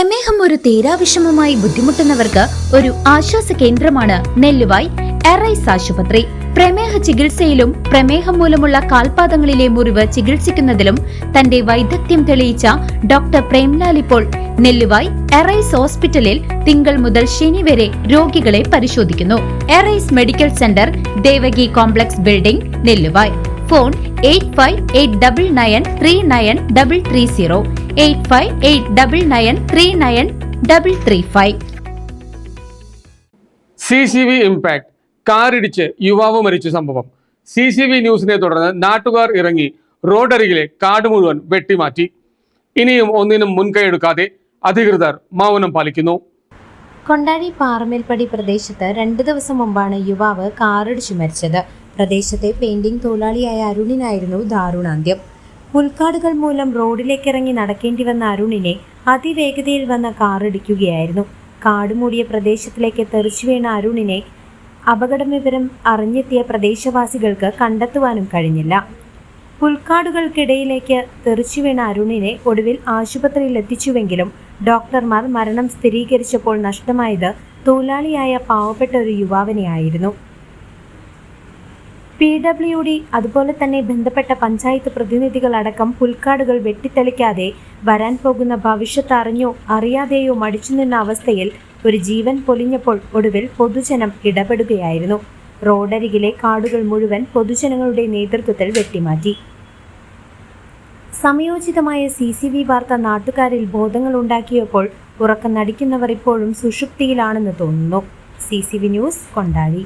പ്രമേഹം ഒരു തീരാവിഷമമായി ബുദ്ധിമുട്ടുന്നവർക്ക് ഒരു ആശ്വാസ കേന്ദ്രമാണ് നെല്ലുവായ് എറൈസ് ആശുപത്രി. പ്രമേഹ ചികിത്സയിലും പ്രമേഹം മൂലമുള്ള കാൽപാദങ്ങളിലെ മുറിവ് ചികിത്സിക്കുന്നതിലും തന്റെ വൈദഗ്ധ്യം തെളിയിച്ച ഡോക്ടർ പ്രേംലാൽ ഇപ്പോൾ നെല്ലുവായ് എറൈസ് ഹോസ്പിറ്റലിൽ തിങ്കൾ മുതൽ ശനി വരെ രോഗികളെ പരിശോധിക്കുന്നു. Arise medical centre, Devaki complex building, Nelluvai. Phone 8589939330 8589939335. CCV impact. കാറിടിച്ച് യുവാവ് മരിച്ച സംഭവം. CCV ന്യൂസിനെ തുടർന്ന് നാട്ടുകാർ ഇറങ്ങി റോഡരികിലെ കാട് മുഴുവൻ വെട്ടിമാറ്റി. ഇനിയും ഒന്നിനും മുൻകൈയെടുക്കാതെ അധികൃതർ മൗനം പാലിക്കുന്നു. കൊണ്ടാഴി പാറമേൽപ്പടി പ്രദേശത്ത് 2 ദിവസം മുമ്പാണ് യുവാവ് കാറിടിച്ചു മരിച്ചത്. പ്രദേശത്തെ പെയിന്റിംഗ് തൊഴിലാളിയായ അരുണിനായിരുന്നു ദാരുണാന്ത്യം. പുൽക്കാടുകൾ മൂലം റോഡിലേക്കിറങ്ങി നടക്കേണ്ടി വന്ന അരുണിനെ അതിവേഗതയിൽ വന്ന കാറിടിക്കുകയായിരുന്നു. കാടുമൂടിയ പ്രദേശത്തിലേക്ക് തെറിച്ചു വീണ അരുണിനെ അപകട വിവരം അറിഞ്ഞെത്തിയ പ്രദേശവാസികൾക്ക് കണ്ടെത്തുവാനും കഴിഞ്ഞില്ല. പുൽക്കാടുകൾക്കിടയിലേക്ക് തെറിച്ചു വീണ അരുണിനെ ഒടുവിൽ ആശുപത്രിയിൽ എത്തിച്ചുവെങ്കിലും ഡോക്ടർമാർ മരണം സ്ഥിരീകരിച്ചപ്പോൾ നഷ്ടമായത് തൊഴിലാളിയായ പാവപ്പെട്ട ഒരു യുവാവിനെയായിരുന്നു. PWD അതുപോലെ തന്നെ ബന്ധപ്പെട്ട പഞ്ചായത്ത് പ്രതിനിധികളടക്കം പുൽക്കാടുകൾ വെട്ടിത്തെളിക്കാതെ വരാൻ പോകുന്ന ഭവിഷ്യത്ത് അറിഞ്ഞോ അറിയാതെയോ മടിച്ചു നിന്ന അവസ്ഥയിൽ ഒരു ജീവൻ പൊലിഞ്ഞപ്പോൾ ഒടുവിൽ പൊതുജനം ഇടപെടുകയായിരുന്നു. റോഡരികിലെ കാടുകൾ മുഴുവൻ പൊതുജനങ്ങളുടെ നേതൃത്വത്തിൽ വെട്ടിമാറ്റി. സമയോചിതമായ CCV വാർത്ത നാട്ടുകാരിൽ ബോധങ്ങൾ ഉണ്ടാക്കിയപ്പോൾ ഉറക്കം നടിക്കുന്നവർ ഇപ്പോഴും സുഷുപ്തിയിലാണെന്ന് തോന്നുന്നു. CCV news, Kondazhy.